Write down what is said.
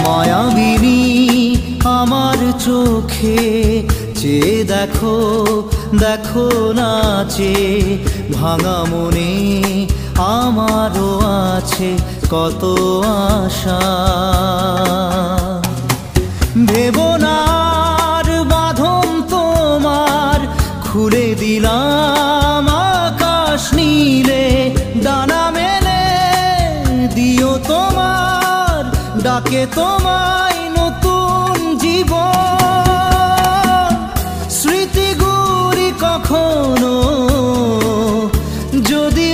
মায়াবিনী আমার চোখে চেয়ে দেখো, দেখো নাচে ভাঙা মনে আমারও আছে কত আশা। ভেবনার বাঁধন তোমার খুলে দিলাম আকাশ নীলে, ডানা মেলে দিও তোমার ডাকে তোমায় নতুন জীবন। স্মৃতিগুলি কখনো যদি